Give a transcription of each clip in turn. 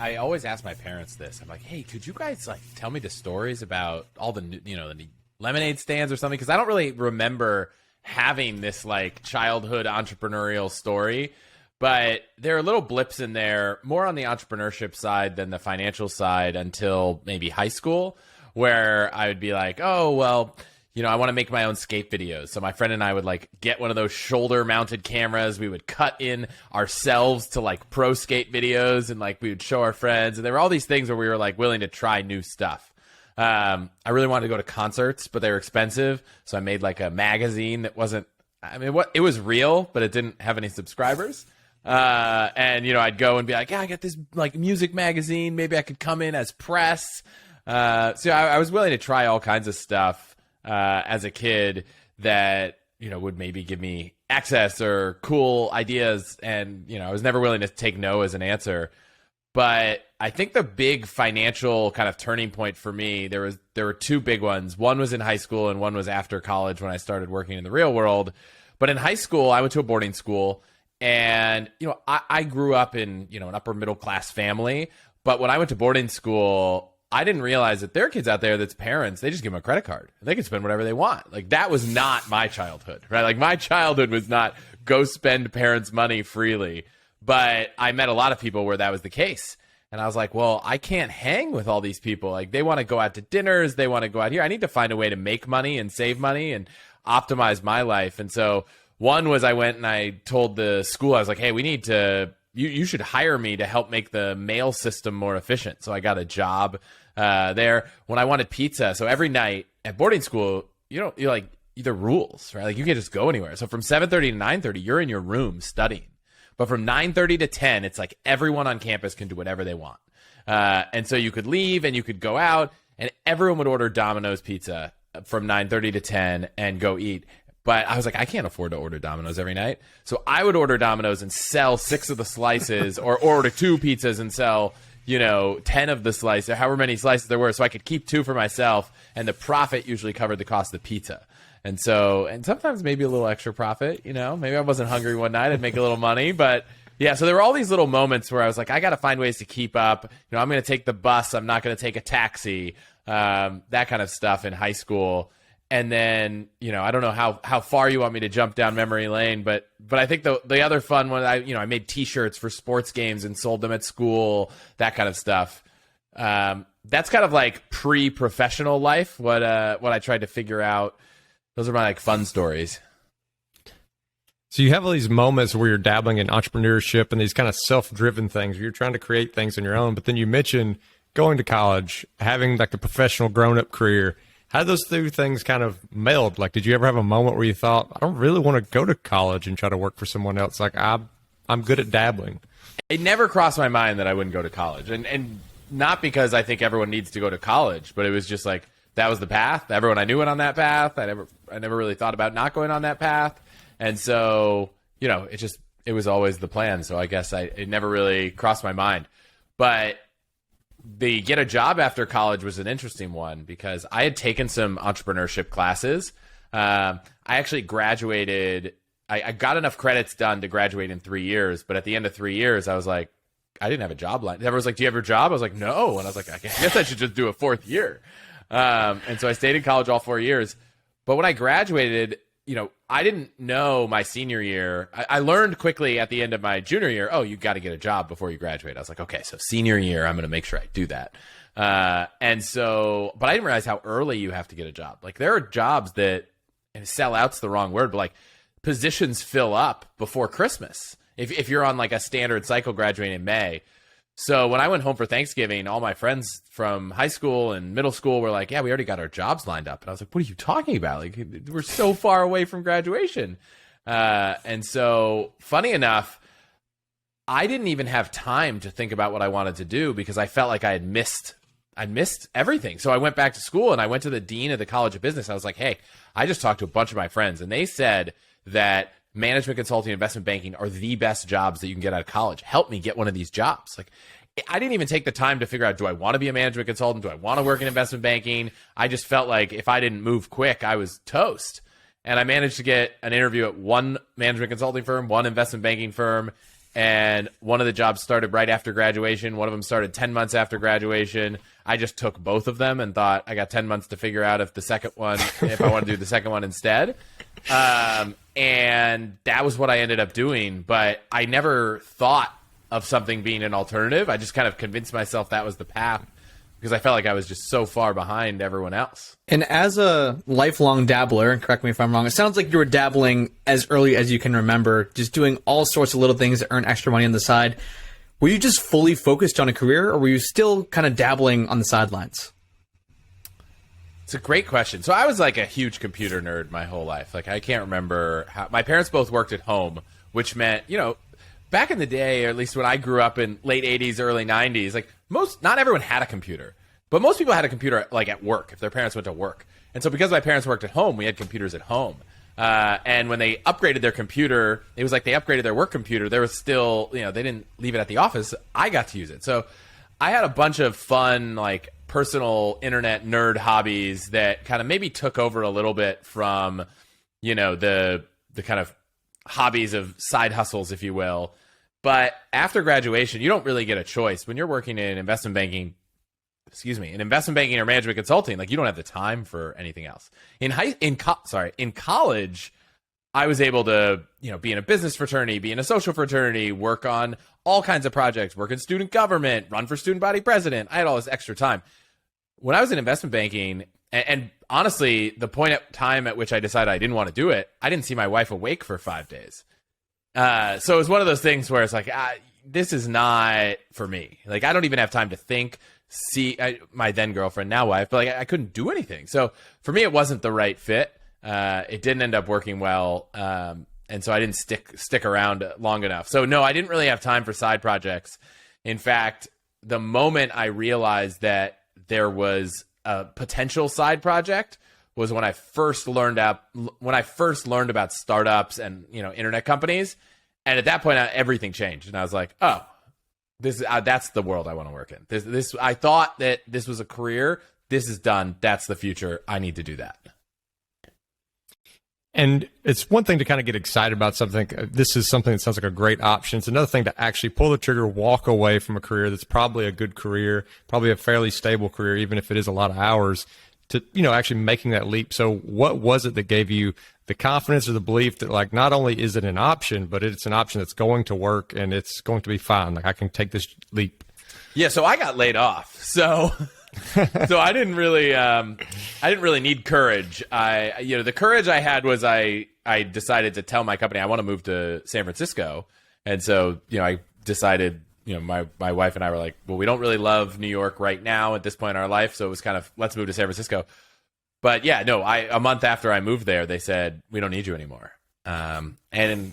I always ask my parents this. I'm like, hey, could you guys like tell me the stories about all the the lemonade stands or something? Because I don't really remember having this like childhood entrepreneurial story. But there are little blips in there, more on the entrepreneurship side than the financial side until maybe high school, where I would be like, oh, well, I want to make my own skate videos. So my friend and I would like get one of those shoulder mounted cameras. We would cut in ourselves to like pro skate videos and like we would show our friends. And there were all these things where we were like willing to try new stuff. I really wanted to go to concerts, but they were expensive. So I made like a magazine that wasn't, it was real, but it didn't have any subscribers. And I'd go and be like, yeah, I got this like music magazine. Maybe I could come in as press. So I was willing to try all kinds of stuff as a kid that would maybe give me access or cool ideas. And I was never willing to take no as an answer. But I think the big financial kind of turning point for me, there were two big ones. One was in high school and one was after college when I started working in the real world. But in high school, I went to a boarding school. And, I grew up in, an upper middle class family. But when I went to boarding school, I didn't realize that there are kids out there that's parents, they just give them a credit card. They can spend whatever they want. Like, that was not my childhood, right? Like, my childhood was not go spend parents' money freely. But I met a lot of people where that was the case. And I was like, well, I can't hang with all these people. Like, they want to go out to dinners. They want to go out here. I need to find a way to make money and save money and optimize my life. And so one was I went and I told the school, I was like, hey, we need to, you should hire me to help make the mail system more efficient. So I got a job there when I wanted pizza. So every night at boarding school, you're like, the rules, right? Like you can't just go anywhere. So from 7:30 to 9:30, you're in your room studying. But from 9:30 to 10, it's like everyone on campus can do whatever they want. And so you could leave and you could go out and everyone would order Domino's pizza from 9:30 to 10 and go eat. But I was like, I can't afford to order Domino's every night. So I would order Domino's and sell 6 of the slices or order 2 pizzas and sell, 10 of the slices, or however many slices there were. So I could keep 2 for myself. And the profit usually covered the cost of the pizza. And sometimes maybe a little extra profit, maybe I wasn't hungry one night. I'd make a little money. But yeah, so there were all these little moments where I was like, I got to find ways to keep up. I'm going to take the bus. I'm not going to take a taxi, that kind of stuff in high school. And then, I don't know how far you want me to jump down memory lane, but I think the other fun one, I made T-shirts for sports games and sold them at school, that kind of stuff. That's kind of like pre-professional life, what I tried to figure out. Those are my like fun stories. So you have all these moments where you're dabbling in entrepreneurship and these kind of self-driven things where you're trying to create things on your own. But then you mentioned going to college, having like a professional grown-up career. How did those two things kind of meld? Like, did you ever have a moment where you thought, I don't really want to go to college and try to work for someone else? Like, I'm good at dabbling. It never crossed my mind that I wouldn't go to college. And not because I think everyone needs to go to college, but it was just like, that was the path. Everyone I knew went on that path. I never really thought about not going on that path. And so, it was always the plan. So I guess it never really crossed my mind. But the get a job after college was an interesting one because I had taken some entrepreneurship classes. I actually graduated. I got enough credits done to graduate in 3 years. But at the end of 3 years, I was like, I didn't have a job line. Everyone was like, do you have your job? I was like, no. And I was like, I guess I should just do a 4th year. And so I stayed in college all 4 years. But when I graduated, I didn't know my senior year. I learned quickly at the end of my junior year, oh, you got to get a job before you graduate. I was like, okay, so senior year, I'm going to make sure I do that. But I didn't realize how early you have to get a job. Like there are jobs that, and sell out's the wrong word, but like positions fill up before Christmas. If you're on like a standard cycle graduating in May. So when I went home for Thanksgiving, all my friends from high school and middle school were like, yeah, we already got our jobs lined up. And I was like, what are you talking about? Like, we're so far away from graduation. And so funny enough, I didn't even have time to think about what I wanted to do because I felt like I missed everything. So I went back to school and I went to the dean of the College of Business. I was like, hey, I just talked to a bunch of my friends and they said that management consulting, investment banking are the best jobs that you can get out of college. Help me get one of these jobs. Like, I didn't even take the time to figure out, do I want to be a management consultant? Do I want to work in investment banking? I just felt like if I didn't move quick, I was toast. And I managed to get an interview at one management consulting firm, one investment banking firm. And one of the jobs started right after graduation. One of them started 10 months after graduation. I just took both of them and thought I got 10 months to figure out if I want to do the second one instead. And that was what I ended up doing. But I never thought of something being an alternative. I just kind of convinced myself that was the path because I felt like I was just so far behind everyone else. And as a lifelong dabbler, and correct me if I'm wrong, it sounds like you were dabbling as early as you can remember, just doing all sorts of little things to earn extra money on the side. Were you just fully focused on a career, or were you still kind of dabbling on the sidelines? It's a great question. So I was like a huge computer nerd my whole life. Like I can't remember how my parents both worked at home, which meant, back in the day, or at least when I grew up in late 80s, early 90s, like not everyone had a computer, but most people had a computer like at work if their parents went to work. And so because my parents worked at home, we had computers at home. And when they upgraded their computer, it was like they upgraded their work computer. There was still, they didn't leave it at the office. I got to use it. So I had a bunch of fun, like personal internet nerd hobbies that kind of maybe took over a little bit from, the kind of hobbies of side hustles, if you will. But after graduation, you don't really get a choice. When you're working in investment banking or management consulting, like you don't have the time for anything else. In college, I was able to, be in a business fraternity, be in a social fraternity, work on all kinds of projects, work in student government, run for student body president. I had all this extra time. When I was in investment banking, and honestly, the point at time at which I decided I didn't want to do it, I didn't see my wife awake for 5 days. So it was one of those things where it's like, this is not for me. Like, I don't even have time to think, my then girlfriend, now wife, but like, I couldn't do anything. So for me, it wasn't the right fit. It didn't end up working well. And so I didn't stick around long enough. So no, I didn't really have time for side projects. In fact, the moment I realized that there was a potential side project was when I first learned about startups and, internet companies. And at that point, everything changed. And I was like, oh, that's the world I want to work in. I thought that this was a career. This is done. That's the future. I need to do that. And it's one thing to kind of get excited about something. This is something that sounds like a great option. It's another thing to actually pull the trigger, walk away from a career that's probably a good career, probably a fairly stable career, even if it is a lot of hours, to, actually making that leap. So what was it that gave you the confidence or the belief that, like, not only is it an option, but it's an option that's going to work and it's going to be fine? Like, I can take this leap. Yeah. So I got laid off. So I didn't really need courage. The courage I had was I decided to tell my company I want to move to San Francisco. And so, I decided, my wife and I were like, well, we don't really love New York right now at this point in our life. So it was kind of, let's move to San Francisco. But yeah, no, a month after I moved there, they said, we don't need you anymore. And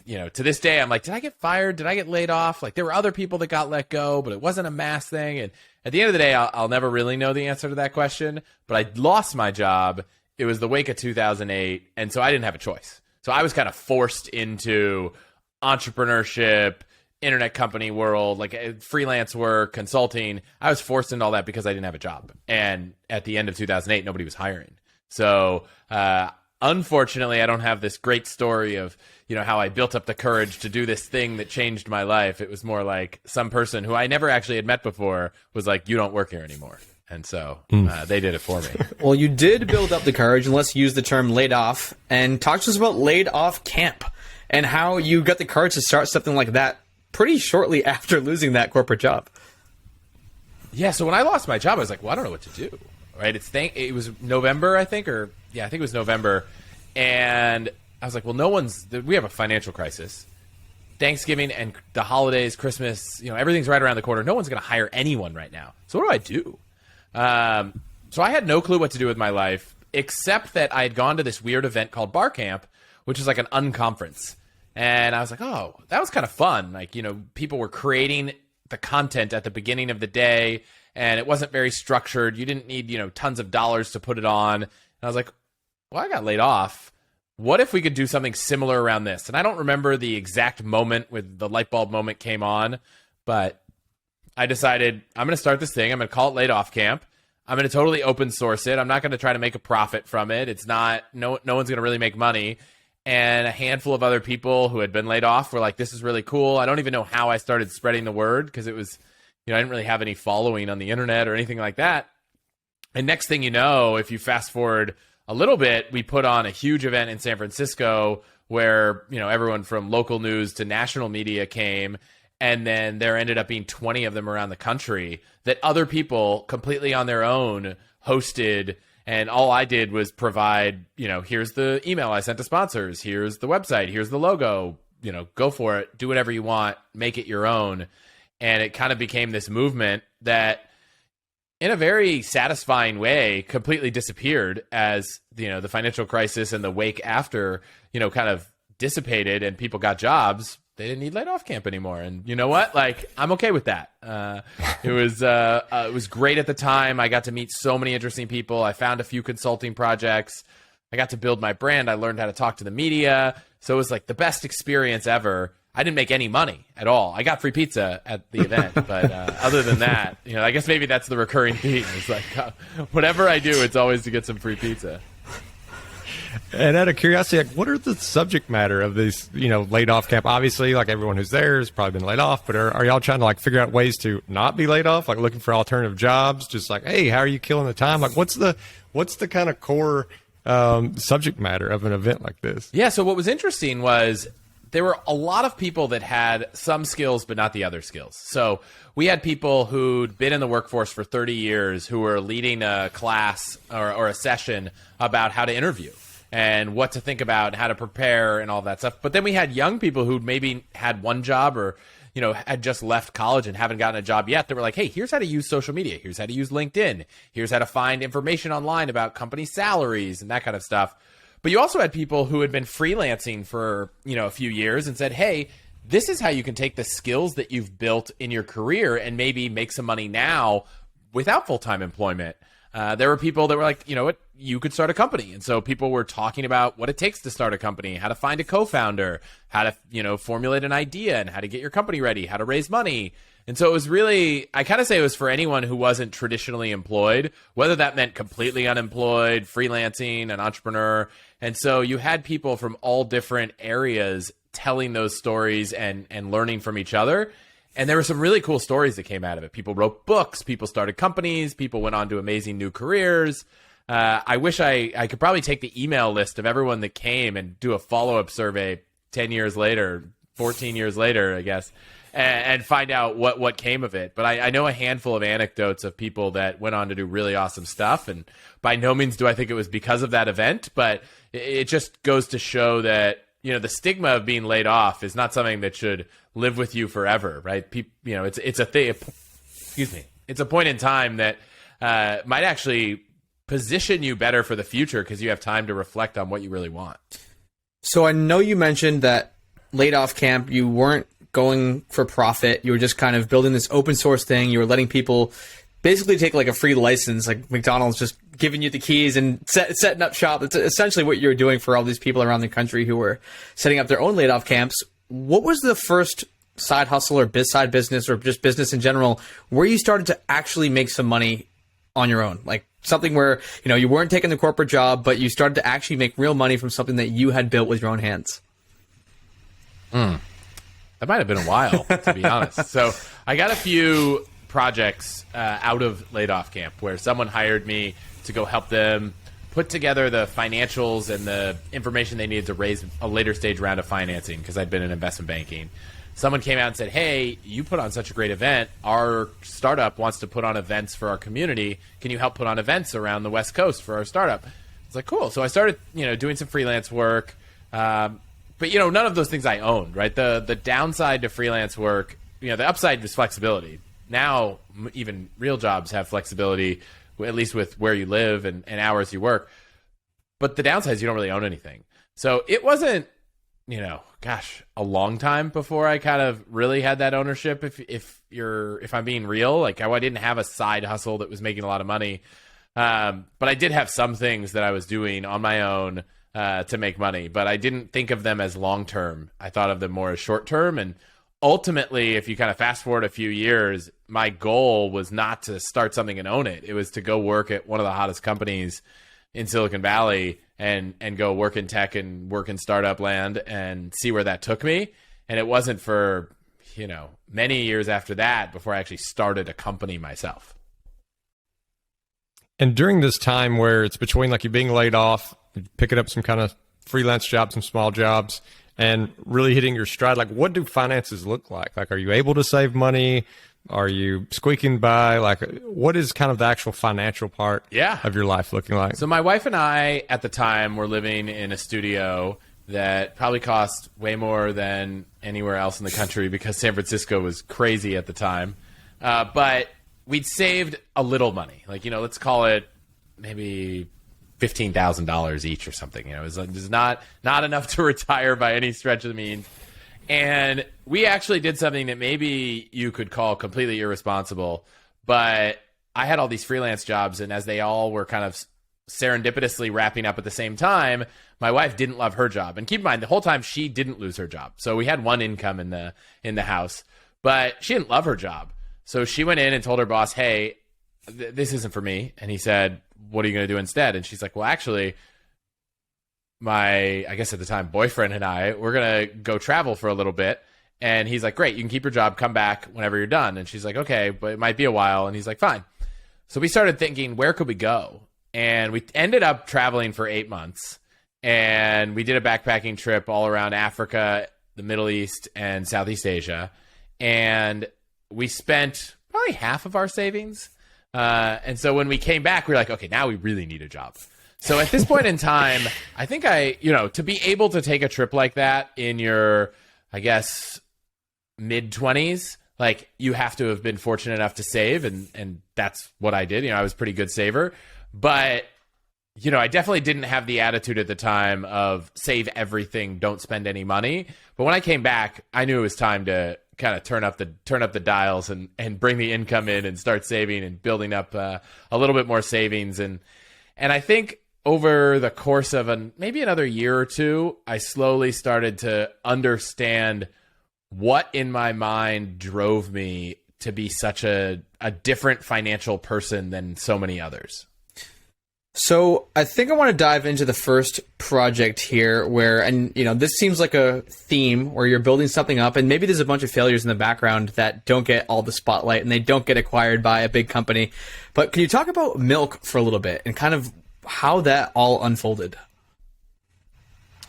to this day, I'm like, did I get fired? Did I get laid off? Like, there were other people that got let go, but it wasn't a mass thing. And at the end of the day, I'll never really know the answer to that question, but I lost my job. It was the wake of 2008. And so I didn't have a choice. So I was kind of forced into entrepreneurship, internet company world, like freelance work, consulting. I was forced into all that because I didn't have a job. And at the end of 2008, nobody was hiring. So, unfortunately, I don't have this great story of, how I built up the courage to do this thing that changed my life. It was more like some person who I never actually had met before was like, you don't work here anymore. And so they did it for me. Well, you did build up the courage, and let's use the term laid off, and talk to us about laid off camp and how you got the courage to start something like that pretty shortly after losing that corporate job. Yeah, so when I lost my job, I was like, well, I don't know what to do. Right? It was November, I think it was November. And I was like, well, we have a financial crisis. Thanksgiving and the holidays, Christmas, everything's right around the corner. No one's going to hire anyone right now. So what do I do? So I had no clue what to do with my life, except that I had gone to this weird event called Bar Camp, which is like an unconference. And I was like, oh, that was kind of fun. Like, people were creating the content at the beginning of the day, and it wasn't very structured. You didn't need, tons of dollars to put it on. And I was like, well, I got laid off. What if we could do something similar around this? And I don't remember the exact moment when the light bulb moment came on, but I decided I'm going to start this thing. I'm going to call it Laid Off Camp. I'm going to totally open source it. I'm not going to try to make a profit from it. It's not, no one's going to really make money. and a handful of other people who had been laid off were like, this is really cool. I don't even know how I started spreading the word because it was, I didn't really have any following on the internet or anything like that. And next thing you know, if you fast forward a little bit, we put on a huge event in San Francisco where, everyone from local news to national media came. And then there ended up being 20 of them around the country that other people completely on their own hosted. And all I did was provide, here's the email I sent to sponsors. Here's the website. Here's the logo. Go for it. Do whatever you want. Make it your own. And it kind of became this movement that, in a very satisfying way, completely disappeared as, the financial crisis and the wake after, kind of dissipated and people got jobs. They didn't need laid off camp anymore. And you know what? Like, I'm okay with that. It was great at the time. I got to meet so many interesting people. I found a few consulting projects. I got to build my brand. I learned how to talk to the media. So it was like the best experience ever. I didn't make any money at all. I got free pizza at the event. But other than that, I guess maybe that's the recurring theme. It's like, whatever I do, it's always to get some free pizza. And out of curiosity, like, what are the subject matter of these, laid off camp? Obviously, like everyone who's there has probably been laid off, but are y'all trying to like figure out ways to not be laid off? Like looking for alternative jobs? Just like, hey, how are you killing the time? Like, what's the kind of core subject matter of an event like this? Yeah. So what was interesting was there were a lot of people that had some skills, but not the other skills. So we had people who'd been in the workforce for 30 years who were leading a class or a session about how to interview and what to think about, how to prepare and all that stuff. But then we had young people who maybe had one job or, had just left college and haven't gotten a job yet. They were like, hey, here's how to use social media. Here's how to use LinkedIn. Here's how to find information online about company salaries and that kind of stuff. But you also had people who had been freelancing for, a few years and said, hey, this is how you can take the skills that you've built in your career and maybe make some money now without full-time employment. There were people that were like, what, you could start a company. And so people were talking about what it takes to start a company, how to find a co-founder, how to, formulate an idea and how to get your company ready, how to raise money. And so it was really, I kind of say it was for anyone who wasn't traditionally employed, whether that meant completely unemployed, freelancing, an entrepreneur. And so you had people from all different areas telling those stories and learning from each other. And there were some really cool stories that came out of it. People wrote books, people started companies, people went on to amazing new careers. I wish I could probably take the email list of everyone that came and do a follow-up survey 10 years later, 14 years later, I guess, and find out what came of it. But I know a handful of anecdotes of people that went on to do really awesome stuff. And by no means do I think it was because of that event, but it just goes to show that, the stigma of being laid off is not something that should live with you forever, right? It's a thing. Excuse me. It's a point in time that might actually position you better for the future because you have time to reflect on what you really want. So I know you mentioned that laid off camp, you weren't going for profit. You were just kind of building this open source thing. You were letting people basically take like a free license, like McDonald's just giving you the keys and setting up shop. It's essentially what you were doing for all these people around the country who were setting up their own laid off camps. What was the first side hustle or side business or just business in general where you started to actually make some money on your own? Like something where, you weren't taking the corporate job, but you started to actually make real money from something that you had built with your own hands. That might have been a while, to be honest. So I got a few projects out of laid off camp where someone hired me to go help them put together the financials and the information they needed to raise a later stage round of financing because I'd been in investment banking. Someone came out and said, hey, you put on such a great event. Our startup wants to put on events for our community. Can you help put on events around the West Coast for our startup? It's like, cool. So I started, doing some freelance work. But, none of those things I owned, right? The downside to freelance work, the upside was flexibility. Now, even real jobs have flexibility, at least with where you live and hours you work. But the downside is you don't really own anything. So it wasn't, a long time before I kind of really had that ownership. If I'm being real, like I didn't have a side hustle that was making a lot of money. But I did have some things that I was doing on my own to make money, but I didn't think of them as long-term. I thought of them more as short-term. And ultimately, if you kind of fast forward a few years, my goal was not to start something and own it. It was to go work at one of the hottest companies in Silicon Valley and go work in tech and work in startup land and see where that took me. And it wasn't for, many years after that before I actually started a company myself. And during this time where it's between like you being laid off, picking up some kind of freelance jobs, some small jobs, and really hitting your stride, like what do finances look like? Like, are you able to save money? Are you squeaking by? Like, what is kind of the actual financial part of your life looking like? So my wife and I at the time were living in a studio that probably cost way more than anywhere else in the country because San Francisco was crazy at the time. But we'd saved a little money. Like, let's call it maybe $15,000 each or something. It was not enough to retire by any stretch of the means. And we actually did something that maybe you could call completely irresponsible, but I had all these freelance jobs, and as they all were kind of serendipitously wrapping up at the same time, my wife didn't love her job. And keep in mind, the whole time she didn't lose her job. So we had one income in the house, but she didn't love her job. So she went in and told her boss, hey, this isn't for me. And he said, what are you going to do instead? And she's like, well, actually, I guess at the time, boyfriend and I, we're going to go travel for a little bit. And he's like, great, you can keep your job, come back whenever you're done. And she's like, okay, but it might be a while. And he's like, fine. So we started thinking, where could we go? And we ended up traveling for 8 months. And we did a backpacking trip all around Africa, the Middle East, and Southeast Asia. And we spent probably half of our savings. And so when we came back, we were like, okay, now we really need a job. So at this point in time, I think to be able to take a trip like that in your, I guess, mid-20s, like you have to have been fortunate enough to save. And that's what I did. I was a pretty good saver. But, I definitely didn't have the attitude at the time of save everything, don't spend any money. But when I came back, I knew it was time to kind of turn up the dials and bring the income in and start saving and building up a little bit more savings. And I think over the course of maybe another year or two, I slowly started to understand what in my mind drove me to be such a different financial person than so many others. So I think I want to dive into the first project here this seems like a theme where you're building something up and maybe there's a bunch of failures in the background that don't get all the spotlight and they don't get acquired by a big company. But can you talk about Milk for a little bit and kind of how that all unfolded?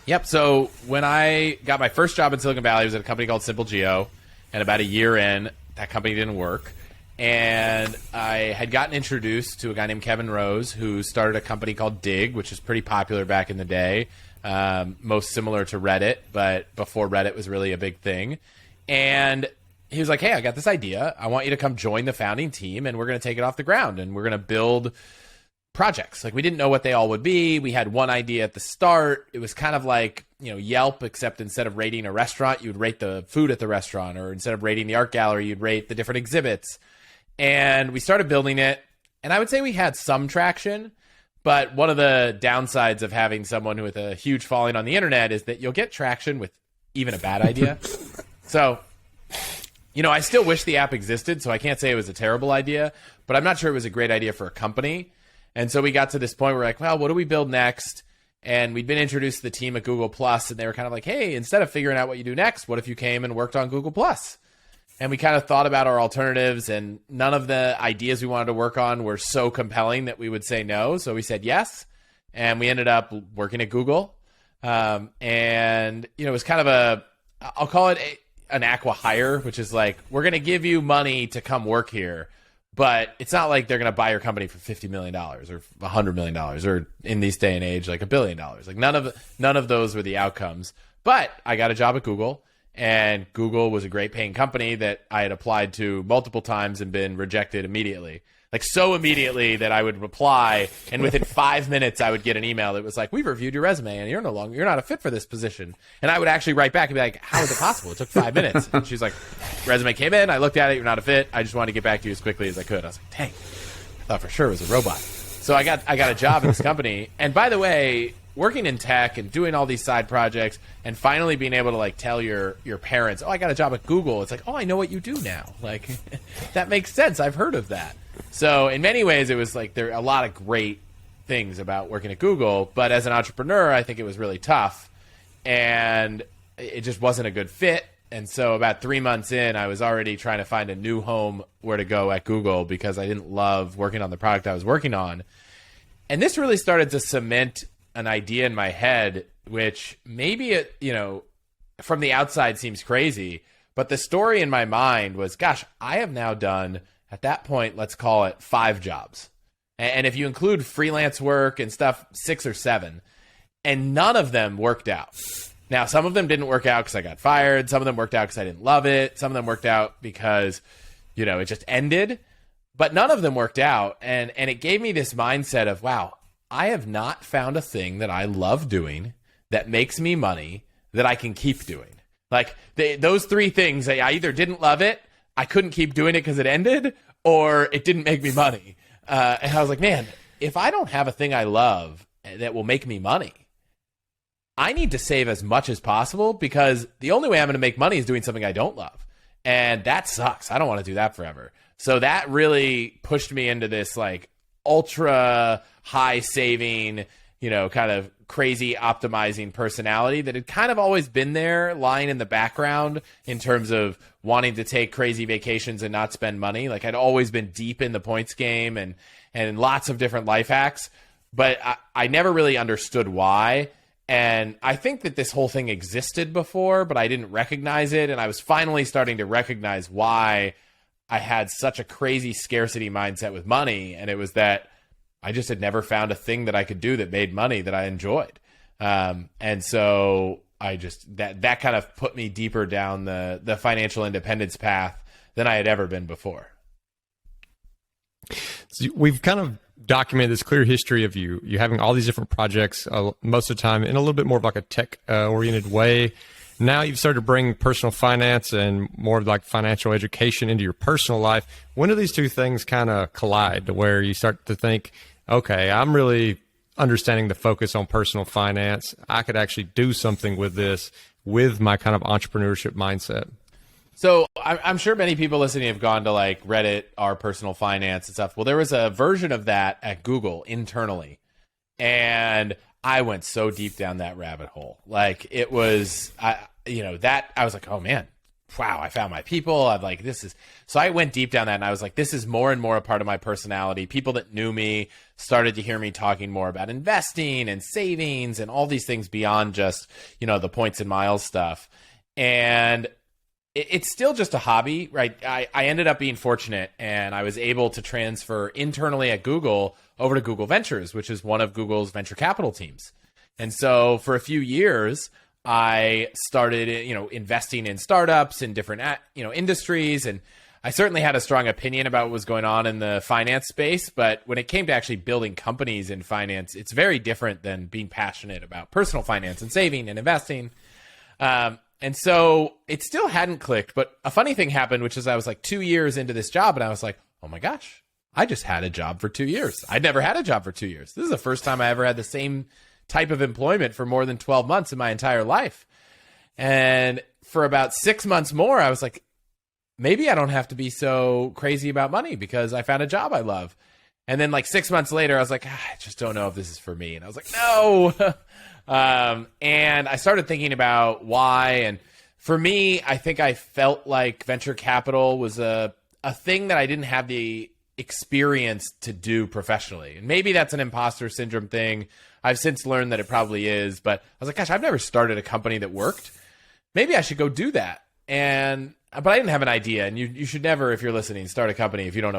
Yep. So when I got my first job in Silicon Valley, I was at a company called Simple Geo, and about a year in, that company didn't work. And I had gotten introduced to a guy named Kevin Rose, who started a company called Dig, which was pretty popular back in the day, most similar to Reddit, but before Reddit was really a big thing. And he was like, hey, I got this idea. I want you to come join the founding team, and we're going to take it off the ground, and we're going to build projects. Like, we didn't know what they all would be. We had one idea at the start. It was kind of like, Yelp, except instead of rating a restaurant, you'd rate the food at the restaurant, or instead of rating the art gallery, you'd rate the different exhibits. And we started building it, and I would say we had some traction, but one of the downsides of having someone with a huge following on the internet is that you'll get traction with even a bad idea. So, I still wish the app existed, so I can't say it was a terrible idea, but I'm not sure it was a great idea for a company. And so we got to this point where we're like, well, what do we build next? And we'd been introduced to the team at Google+, and they were kind of like, hey, instead of figuring out what you do next, what if you came and worked on Google+? And we kind of thought about our alternatives, and none of the ideas we wanted to work on were so compelling that we would say no. So we said yes, and we ended up working at Google. And, it was kind of I'll call it an acqui-hire, which is like, we're going to give you money to come work here, but it's not like they're going to buy your company for $50 million or $100 million or in this day and age, like $1 billion. Like none of those were the outcomes. But I got a job at Google. And Google was a great paying company that I had applied to multiple times and been rejected immediately. Like, so immediately that I would reply, and within 5 minutes I would get an email that was like, we've reviewed your resume and you're not a fit for this position. And I would actually write back and be like, how is it possible? It took 5 minutes. And she's like, resume came in, I looked at it, you're not a fit. I just wanted to get back to you as quickly as I could. I was like, dang, I thought for sure it was a robot. So I got a job in this company. And by the way, working in tech and doing all these side projects and finally being able to like tell your parents, oh, I got a job at Google. It's like, oh, I know what you do now. Like, that makes sense. I've heard of that. So in many ways, it was like there are a lot of great things about working at Google, but as an entrepreneur, I think it was really tough, and it just wasn't a good fit. And so about 3 months in, I was already trying to find a new home where to go at Google because I didn't love working on the product I was working on. And this really started to cement an idea in my head, which maybe it, from the outside seems crazy, but the story in my mind was, gosh, I have now done, at that point, let's call it 5 jobs. And if you include freelance work and stuff, 6 or 7, and none of them worked out. Now, some of them didn't work out because I got fired. Some of them worked out because I didn't love it. Some of them worked out because, it just ended. But none of them worked out. And it gave me this mindset of, wow, I have not found a thing that I love doing that makes me money that I can keep doing. Like those 3 things, I either didn't love it, I couldn't keep doing it because it ended, or it didn't make me money. And I was like, man, if I don't have a thing I love that will make me money, I need to save as much as possible, because the only way I'm going to make money is doing something I don't love. And that sucks. I don't want to do that forever. So that really pushed me into this like ultra high saving, kind of crazy optimizing personality that had kind of always been there, lying in the background in terms of wanting to take crazy vacations and not spend money. Like I'd always been deep in the points game and lots of different life hacks, but I never really understood why. And I think that this whole thing existed before, but I didn't recognize it. And I was finally starting to recognize why I had such a crazy scarcity mindset with money. And it was that I just had never found a thing that I could do that made money that I enjoyed. And so I just, that kind of put me deeper down the financial independence path than I had ever been before. So we've kind of documented this clear history of you having all these different projects, most of the time in a little bit more of like a tech oriented way. Now you've started to bring personal finance and more of like financial education into your personal life. When do these 2 things kind of collide to where you start to think, okay, I'm really understanding the focus on personal finance. I could actually do something with this with my kind of entrepreneurship mindset? So I'm sure many people listening have gone to like Reddit, our personal finance and stuff. Well, there was a version of that at Google internally. And I went so deep down that rabbit hole. Like it was, I was like, oh man, wow, I found my people. I'm like, so I went deep down that and I was like, this is more and more a part of my personality. People that knew me started to hear me talking more about investing and savings and all these things beyond just, the points and miles stuff. And it's still just a hobby, right? I ended up being fortunate and I was able to transfer internally at Google over to Google Ventures, which is one of Google's venture capital teams. And so for a few years, I started, investing in startups in different, industries. And I certainly had a strong opinion about what was going on in the finance space. But when it came to actually building companies in finance, it's very different than being passionate about personal finance and saving and investing. And so it still hadn't clicked, but a funny thing happened, which is I was like 2 years into this job and I was like, oh my gosh, I just had a job for 2 years. I'd never had a job for 2 years. This is the first time I ever had the same type of employment for more than 12 months in my entire life. And for about 6 months more, I was like, maybe I don't have to be so crazy about money because I found a job I love. And then like 6 months later, I was like, I just don't know if this is for me. And I was like, no. And I started thinking about why. And for me, I think I felt like venture capital was a thing that I didn't have the experience to do professionally. And maybe that's an imposter syndrome thing. I've since learned that it probably is. But I was like, gosh, I've never started a company that worked. Maybe I should go do that. But I didn't have an idea. And you should never, if you're listening, start a company if you don't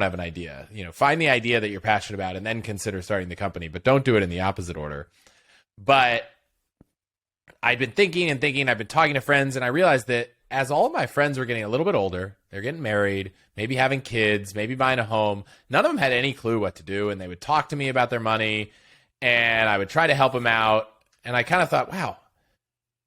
have an idea. Find the idea that you're passionate about and then consider starting the company. But don't do it in the opposite order. But I've been thinking, I've been talking to friends, and I realized that as all of my friends were getting a little bit older, they're getting married, maybe having kids, maybe buying a home, none of them had any clue what to do, and they would talk to me about their money, and I would try to help them out, and I kind of thought, wow,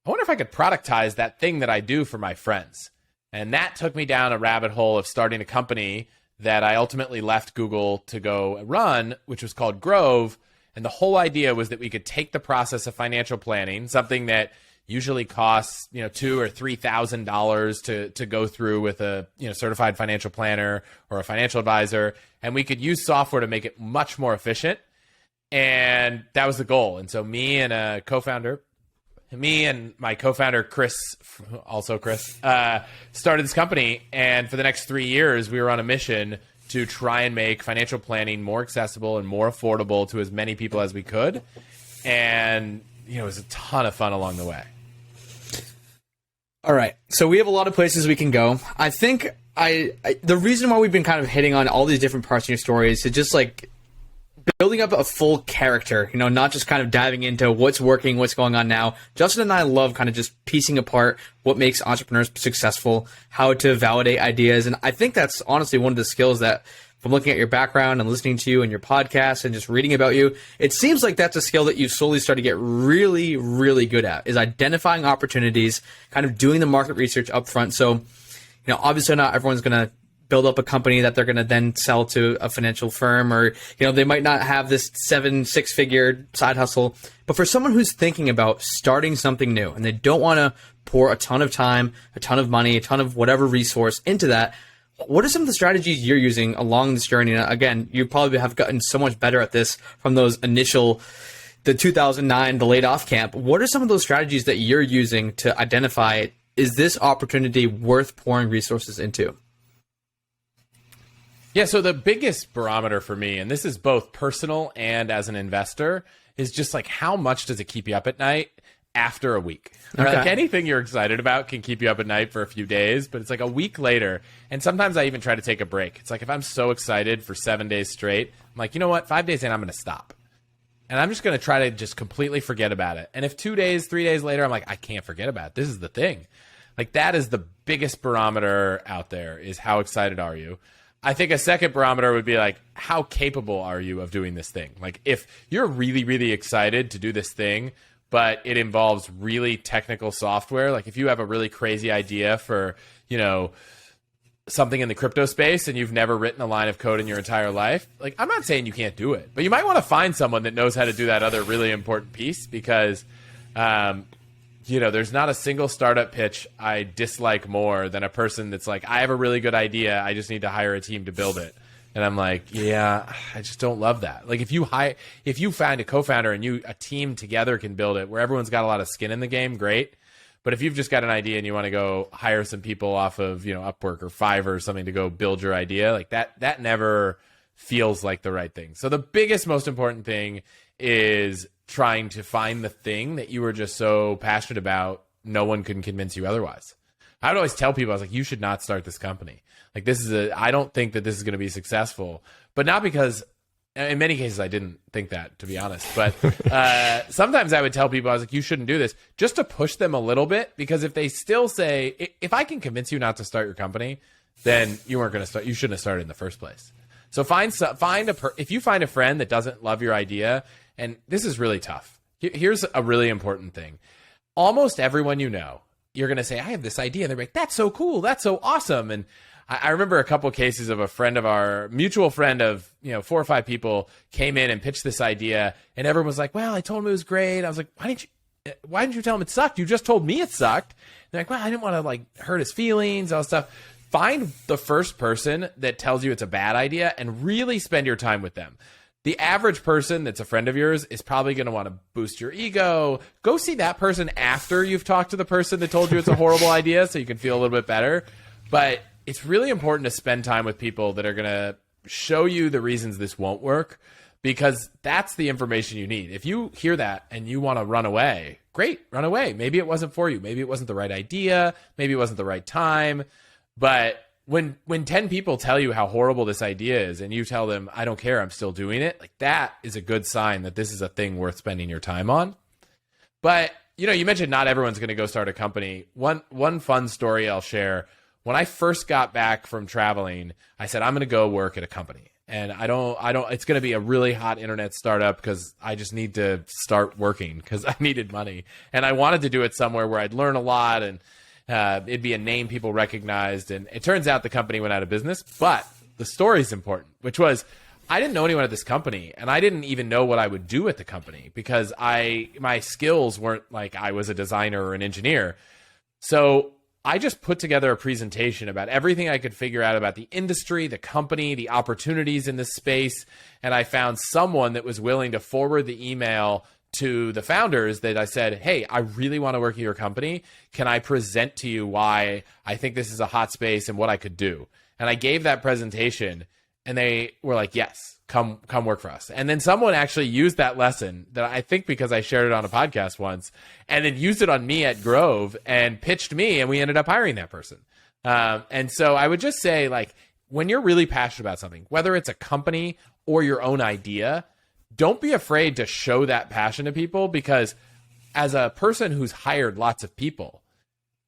I wonder if I could productize that thing that I do for my friends. And that took me down a rabbit hole of starting a company that I ultimately left Google to go run, which was called Grove. And the whole idea was that we could take the process of financial planning, something that usually costs, $2,000 or $3,000 to go through with a certified financial planner or a financial advisor, and we could use software to make it much more efficient And that was the goal. And so me and my co-founder, Chris, also Chris, started this company. And for the next 3 years, we were on a mission to try and make financial planning more accessible and more affordable to as many people as we could. And, it was a ton of fun along the way. All right. So we have a lot of places we can go. I think the reason why we've been kind of hitting on all these different parts of your story is to just like building up a full character, not just kind of diving into what's working, what's going on now. Justin and I love kind of just piecing apart what makes entrepreneurs successful, how to validate ideas. And I think that's honestly one of the skills that, from looking at your background and listening to you and your podcast and just reading about you, it seems like that's a skill that you've slowly started to get really, really good at, is identifying opportunities, kind of doing the market research up front. So, obviously not everyone's going to build up a company that they're going to then sell to a financial firm, or, they might not have this 6-figure side hustle. But for someone who's thinking about starting something new and they don't want to pour a ton of time, a ton of money, a ton of whatever resource into that, what are some of the strategies you're using along this journey? And again, you probably have gotten so much better at this from those initial, the 2009, the laid off camp. What are some of those strategies that you're using to identify, is this opportunity worth pouring resources into? Yeah, so the biggest barometer for me, and this is both personal and as an investor, is just like, how much does it keep you up at night after a week? Okay. Like, anything you're excited about can keep you up at night for a few days, but it's like a week later. And sometimes I even try to take a break. It's like, if I'm so excited for 7 days straight, I'm like, you know what? 5 days in, I'm going to stop. And I'm just going to try to just completely forget about it. And if 2 days, 3 days later, I'm like, I can't forget about it. This is the thing. Like, that is the biggest barometer out there, is how excited are you? I think a second barometer would be like, how capable are you of doing this thing? Like, if you're really, really excited to do this thing, but it involves really technical software, like if you have a really crazy idea for, something in the crypto space and you've never written a line of code in your entire life, like, I'm not saying you can't do it, but you might want to find someone that knows how to do that other really important piece, because, there's not a single startup pitch I dislike more than a person that's like, I have a really good idea, I just need to hire a team to build it. And I'm like, yeah, I just don't love that. Like, if you find a co-founder and a team together can build it, where everyone's got a lot of skin in the game, great. But if you've just got an idea and you want to go hire some people off of, Upwork or Fiverr or something to go build your idea, like that never feels like the right thing. So the biggest, most important thing is trying to find the thing that you were just so passionate about, no one can convince you otherwise. I would always tell people, I was like, you should not start this company. Like, I don't think that this is going to be successful, but not because, in many cases, I didn't think that, to be honest. But sometimes I would tell people, I was like, you shouldn't do this, just to push them a little bit. Because if they still say, if I can convince you not to start your company, then you weren't going to start. You shouldn't have started in the first place. So if you find a friend that doesn't love your idea, and this is really tough. Here's a really important thing. Almost everyone you're going to say, I have this idea. And they're like, that's so cool. That's so awesome. And I remember a couple of cases of a friend of our mutual friend of, 4 or 5 people came in and pitched this idea. And everyone was like, well, I told him it was great. I was like, why didn't you tell him it sucked? You just told me it sucked. And they're like, well, I didn't want to hurt his feelings, all that stuff. Find the first person that tells you it's a bad idea and really spend your time with them. The average person that's a friend of yours is probably going to want to boost your ego. Go see that person after you've talked to the person that told you it's a horrible idea, so you can feel a little bit better. But it's really important to spend time with people that are going to show you the reasons this won't work, because that's the information you need. If you hear that and you want to run away, great, run away. Maybe it wasn't for you. Maybe it wasn't the right idea. Maybe it wasn't the right time. But when 10 people tell you how horrible this idea is and you tell them, I don't care, I'm still doing it, like, that is a good sign that this is a thing worth spending your time on. But, you mentioned not everyone's going to go start a company. One fun story I'll share. When I first got back from traveling, I said, I'm going to go work at a company. And it's going to be a really hot internet startup because I just need to start working because I needed money. And I wanted to do it somewhere where I'd learn a lot and it'd be a name people recognized. And it turns out the company went out of business. But the story's important, which was, I didn't know anyone at this company, and I didn't even know what I would do at the company because my skills weren't like I was a designer or an engineer. So I just put together a presentation about everything I could figure out about the industry, the company, the opportunities in this space. And I found someone that was willing to forward the email to the founders that I said, hey, I really want to work at your company. Can I present to you why I think this is a hot space and what I could do? And I gave that presentation and they were like, yes, come work for us. And then someone actually used that lesson that I think because I shared it on a podcast once and then used it on me at Grove and pitched me, and we ended up hiring that person. And so I would just say, like, when you're really passionate about something, whether it's a company or your own idea, don't be afraid to show that passion to people, because as a person who's hired lots of people,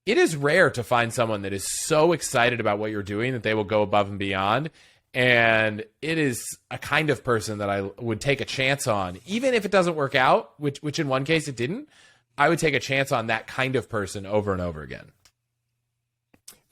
it is rare to find someone that is so excited about what you're doing that they will go above and beyond. And it is a kind of person that I would take a chance on, even if it doesn't work out, which in one case it didn't. I would take a chance on that kind of person over and over again.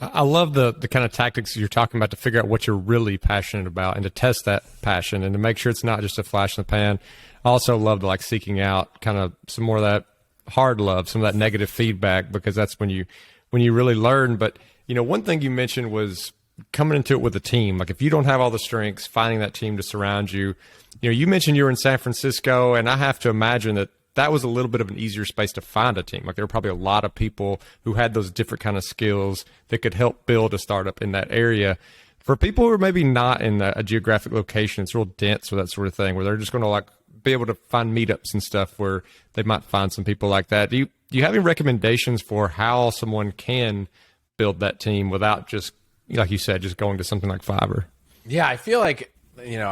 I love the kind of tactics you're talking about to figure out what you're really passionate about and to test that passion and to make sure it's not just a flash in the pan. I also love the, like, seeking out kind of some more of that hard love, some of that negative feedback, because that's when you really learn. But, you know, one thing you mentioned was coming into it with a team. Like, if you don't have all the strengths, finding that team to surround you. You know, you mentioned you were in San Francisco, and I have to imagine that was a little bit of an easier space to find a team. Like, there were probably a lot of people who had those different kind of skills that could help build a startup in that area. For people who are maybe not in a geographic location, it's real dense with that sort of thing, where they're just going to, like, be able to find meetups and stuff where they might find some people like that. Do you have any recommendations for how someone can build that team without just, like you said, just going to something like Fiverr? Yeah, I feel like, you know,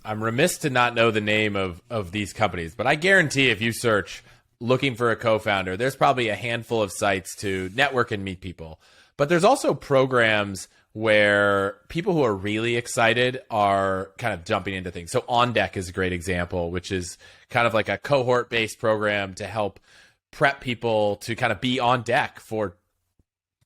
I'm remiss to not know the name of these companies, but I guarantee if you search looking for a co-founder, there's probably a handful of sites to network and meet people. But there's also programs where people who are really excited are kind of jumping into things. So On Deck is a great example, which is kind of like a cohort-based program to help prep people to kind of be on deck for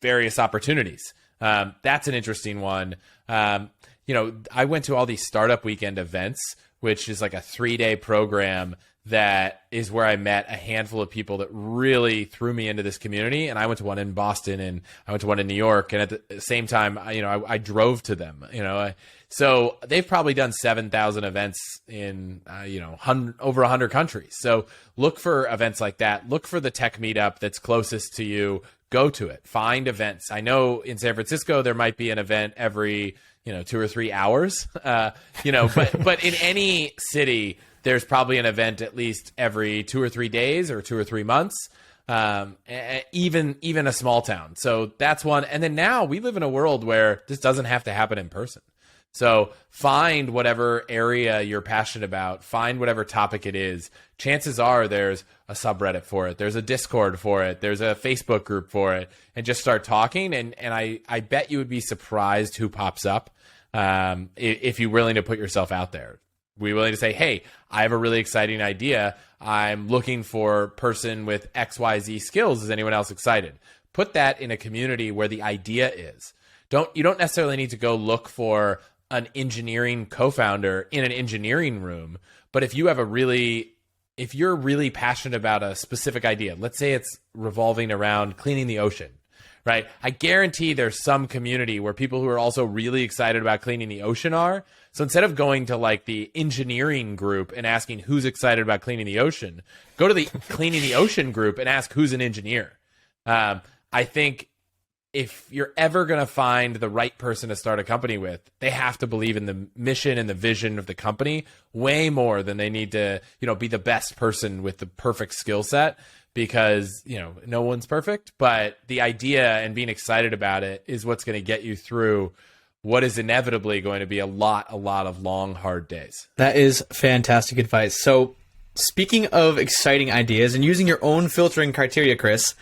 various opportunities. That's an interesting one. You know, I went to all these startup weekend events, which is like a 3-day program that is where I met a handful of people that really threw me into this community. And I went to one in Boston and I went to one in New York. And at the same time, I drove to them, so they've probably done 7,000 events in, over 100 countries. So look for events like that. Look for the tech meetup that's closest to you. Go to it. Find events. I know in San Francisco, there might be an event every, 2 or 3 hours, but in any city, there's probably an event at least every 2 or 3 days or 2 or 3 months, even a small town. So that's one. And then now we live in a world where this doesn't have to happen in person. So find whatever area you're passionate about, find whatever topic it is. Chances are there's a subreddit for it. There's a Discord for it. There's a Facebook group for it, and just start talking. And I bet you would be surprised who pops up if you're willing to put yourself out there. We're willing to say, hey, I have a really exciting idea. I'm looking for a person with XYZ skills. Is anyone else excited? Put that in a community where the idea is. You don't necessarily need to go look for an engineering co-founder in an engineering room. But if you're really passionate about a specific idea, let's say it's revolving around cleaning the ocean, right? I guarantee there's some community where people who are also really excited about cleaning the ocean are. So instead of going to like the engineering group and asking who's excited about cleaning the ocean, go to the cleaning the ocean group and ask who's an engineer. I think if you're ever going to find the right person to start a company with, they have to believe in the mission and the vision of the company way more than they need to, be the best person with the perfect skill set, because, no one's perfect, but the idea and being excited about it is what's going to get you through what is inevitably going to be a lot of long, hard days. That is fantastic advice. So speaking of exciting ideas and using your own filtering criteria, Chris,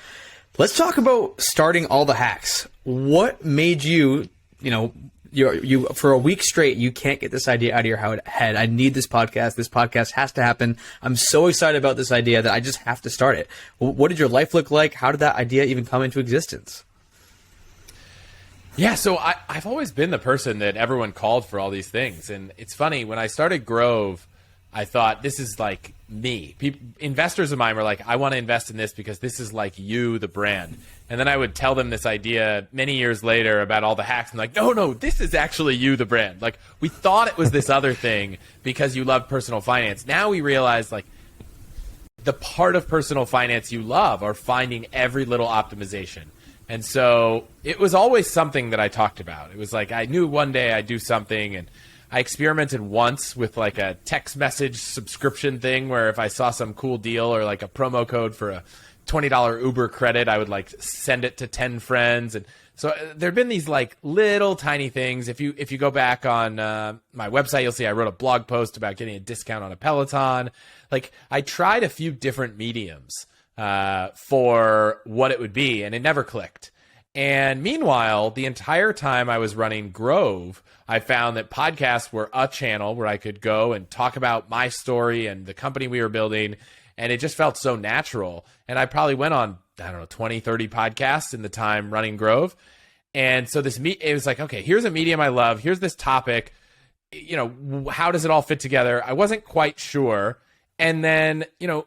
let's talk about starting all the hacks. What made you, you for a week straight, you can't get this idea out of your head. I need this podcast. This podcast has to happen. I'm so excited about this idea that I just have to start it. What did your life look like? How did that idea even come into existence? Yeah, so I've always been the person that everyone called for all these things. And it's funny, when I started Grove, I thought, this is like me. Investors of mine were like, I want to invest in this because this is like you, the brand. And then I would tell them this idea many years later about all the hacks. And like, no, this is actually you, the brand. Like, we thought it was this other thing because you love personal finance. Now we realize, like, the part of personal finance you love are finding every little optimization. And so it was always something that I talked about. It was like, I knew one day I'd do something, and I experimented once with like a text message subscription thing where if I saw some cool deal or like a promo code for a $20 Uber credit, I would like send it to 10 friends. And so there've been these like little tiny things. If you go back on my website, you'll see I wrote a blog post about getting a discount on a Peloton. Like, I tried a few different mediums for what it would be, and it never clicked. And meanwhile, the entire time I was running Grove, I found that podcasts were a channel where I could go and talk about my story and the company we were building. And it just felt so natural. And I probably went on, 20, 30 podcasts in the time running Grove. And so it was like, okay, here's a medium I love. Here's this topic. How does it all fit together? I wasn't quite sure. And then,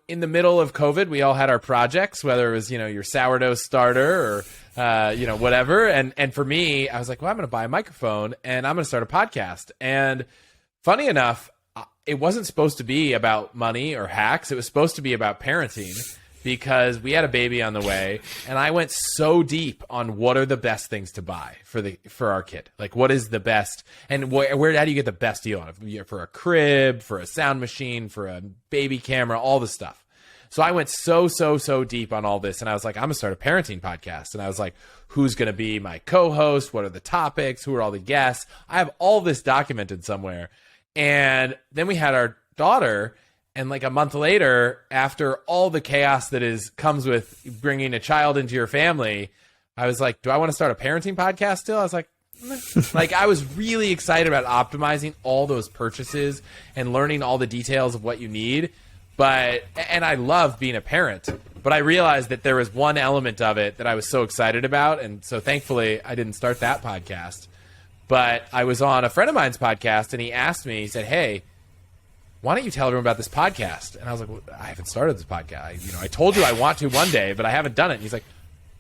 in the middle of COVID, we all had our projects, whether it was, your sourdough starter or, whatever. And for me, I was like, well, I'm going to buy a microphone and I'm going to start a podcast. And funny enough, it wasn't supposed to be about money or hacks. It was supposed to be about parenting, because we had a baby on the way, and I went so deep on what are the best things to buy for our kid. Like, what is the best, and how do you get the best deal on it? For a crib, for a sound machine, for a baby camera, all the stuff. So I went so deep on all this, and I was like, I'm gonna start a parenting podcast. And I was like, who's gonna be my co-host? What are the topics? Who are all the guests? I have all this documented somewhere. And then we had our daughter, and like a month later, after all the chaos that comes with bringing a child into your family, I was like, do I want to start a parenting podcast still? I was like, like, I was really excited about optimizing all those purchases and learning all the details of what you need. And I love being a parent, but I realized that there was one element of it that I was so excited about. And so thankfully I didn't start that podcast, but I was on a friend of mine's podcast, and he asked me, he said, hey, why don't you tell everyone about this podcast? And I was like, well, I haven't started this podcast. I told you I want to one day, but I haven't done it. And he's like,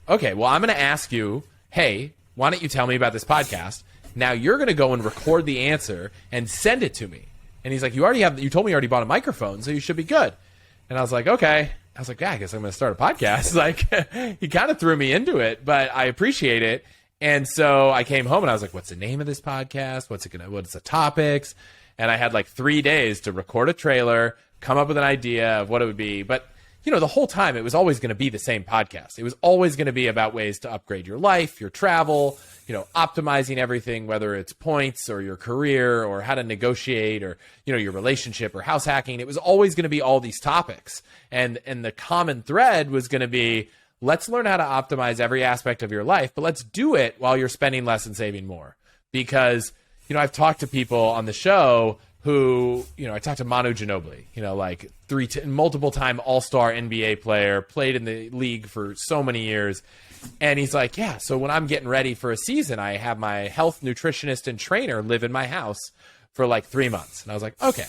okay, well, I'm going to ask you, hey, why don't you tell me about this podcast? Now you're going to go and record the answer and send it to me. And he's like, you told me you already bought a microphone, so you should be good. And I was like, okay. I was like, yeah, I guess I'm going to start a podcast. Like, he kind of threw me into it, but I appreciate it. And so I came home and I was like, what's the name of this podcast? What's the topics? And I had like 3 days to record a trailer, come up with an idea of what it would be. But, the whole time it was always going to be the same podcast. It was always going to be about ways to upgrade your life, your travel, optimizing everything, whether it's points or your career or how to negotiate or, your relationship or house hacking. It was always going to be all these topics. And the common thread was going to be, let's learn how to optimize every aspect of your life, but let's do it while you're spending less and saving more. Because, I've talked to people on the show who, I talked to Manu Ginobli, like multiple time all-star NBA player, played in the league for so many years. And he's like, yeah, so when I'm getting ready for a season, I have my health nutritionist and trainer live in my house for like 3 months. And I was like, okay,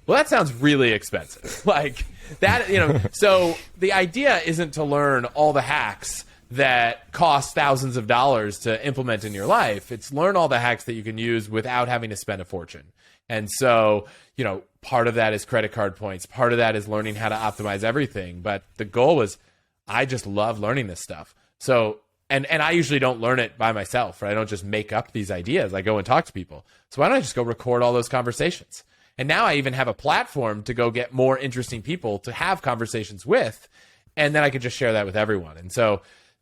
well, that sounds really expensive. Like that, so the idea isn't to learn all the hacks that cost thousands of dollars to implement in your life. It's learn all the hacks that you can use without having to spend a fortune. And so, part of that is credit card points. Part of that is learning how to optimize everything. But the goal was, I just love learning this stuff. So, and I usually don't learn it by myself, right? I don't just make up these ideas. I go and talk to people. So why don't I just go record all those conversations? And now I even have a platform to go get more interesting people to have conversations with. And then I could just share that with everyone. And so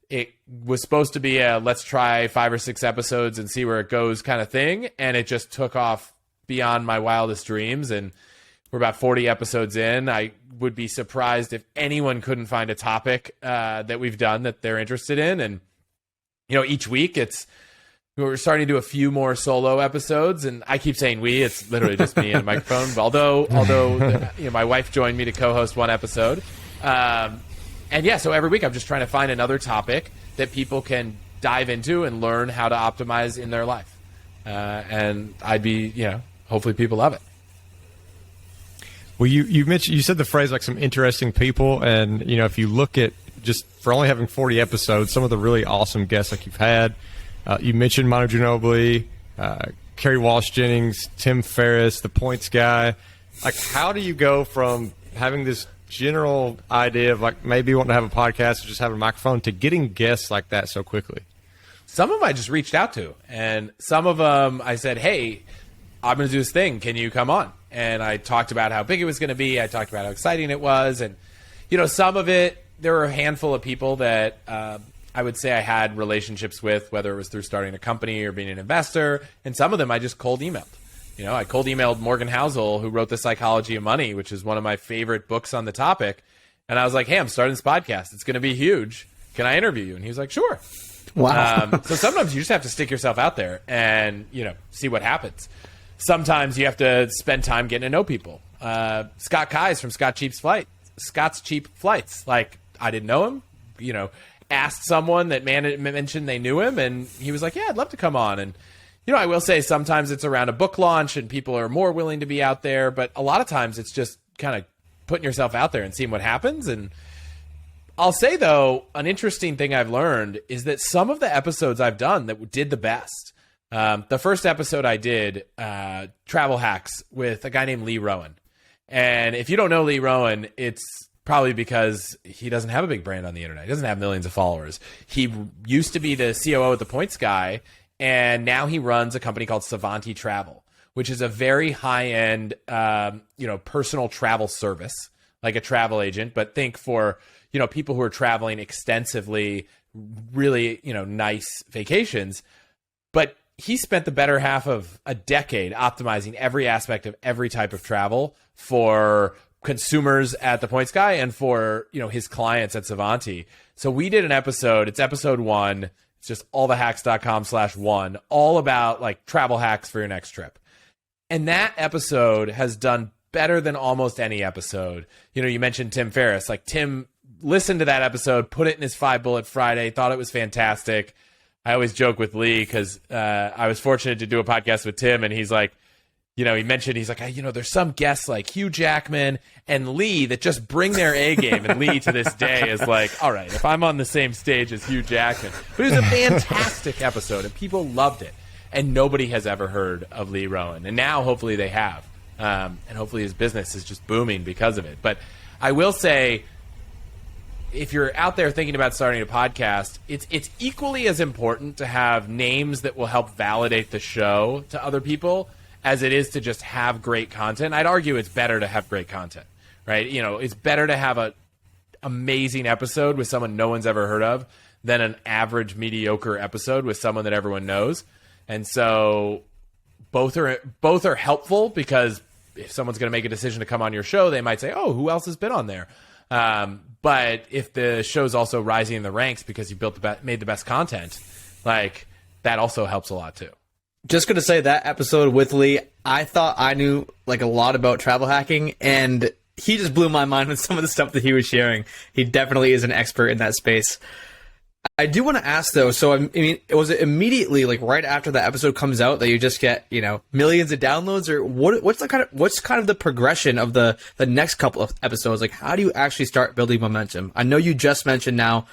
it was supposed to be a let's try 5 or 6 episodes and see where it goes kind of thing. And it just took off beyond my wildest dreams. And we're about 40 episodes in. I would be surprised if anyone couldn't find a topic that we've done that they're interested in. And, each week we're starting to do a few more solo episodes. And I keep saying it's literally just me and a microphone. Although my wife joined me to co-host one episode. And yeah, so every week I'm just trying to find another topic that people can dive into and learn how to optimize in their life. And I'd be, hopefully people love it. Well, you mentioned, you said the phrase like some interesting people, and you know, if you look at just for only having 40 episodes, some of the really awesome guests like you've had, you mentioned Manu Ginobli, Kerri Walsh Jennings, Tim Ferriss, the points guy. Like, how do you go from having this general idea of like maybe wanting to have a podcast or just have a microphone to getting guests like that so quickly? Some of them I just reached out to, and some of them I said, hey, I'm going to do this thing. Can you come on? And I talked about how big it was going to be. I talked about how exciting it was. And, you know, some of it, there were a handful of people that I would say I had relationships with, whether it was through starting a company or being an investor. And some of them I just cold emailed. You know, I cold emailed Morgan Housel, who wrote The Psychology of Money, which is one of my favorite books on the topic. And I was like, hey, I'm starting this podcast. It's going to be huge. Can I interview you? And he was like, sure. Wow. So sometimes you just have to stick yourself out there and, you know, see what happens. Sometimes you have to spend time getting to know people. Scott Keyes from Scott's Cheap Flights. Like, I didn't know him, you know, asked someone that mentioned they knew him, and he was like, yeah, I'd love to come on. And, you know, I will say sometimes it's around a book launch and people are more willing to be out there, but a lot of times it's just kind of putting yourself out there and seeing what happens. And I'll say, though, an interesting thing I've learned is that some of the episodes I've done that did the best, the first episode I did, Travel Hacks, with a guy named Lee Rowan. And if you don't know Lee Rowan, it's probably because he doesn't have a big brand on the internet. He doesn't have millions of followers. He used to be the COO at The Points Guy, and now he runs a company called Savanti Travel, which is a very high-end, you know, personal travel service, like a travel agent, but think for, you know, people who are traveling extensively, really, you know, nice vacations. But he spent the better half of a decade optimizing every aspect of every type of travel for consumers at The Points Guy and for, you know, his clients at Savanti. So we did an episode, it's episode 1, it's just allthehacks.com/1, all about like travel hacks for your next trip. And that episode has done better than almost any episode. You know, you mentioned Tim Ferriss. Like, Tim listened to that episode, put it in his 5-Bullet Friday, thought it was fantastic. I always joke with Lee because I was fortunate to do a podcast with Tim, and he's like, you know, he mentioned, he's like, you know, there's some guests like Hugh Jackman and Lee that just bring their A game. And Lee to this day is like, all right, if I'm on the same stage as Hugh Jackman. But it was a fantastic episode, and people loved it. And nobody has ever heard of Lee Rowan. And now hopefully they have. And hopefully his business is just booming because of it. But I will say, if you're out there thinking about starting a podcast, it's equally as important to have names that will help validate the show to other people as it is to just have great content. I'd argue it's better to have great content, right? You know, it's better to have an amazing episode with someone no one's ever heard of than an average, mediocre episode with someone that everyone knows. And so both are helpful, because if someone's going to make a decision to come on your show, they might say, oh, who else has been on there? But if the show's also rising in the ranks because you made the best content, like, that also helps a lot too. Just going to say, that episode with Lee, I thought I knew like a lot about travel hacking, and he just blew my mind with some of the stuff that he was sharing. He definitely is an expert in that space. I do want to ask though, so I mean, was it immediately, like right after the episode comes out, that you just get, you know, millions of downloads, or what's kind of the progression of the next couple of episodes? Like, how do you actually start building momentum? I know you just mentioned now,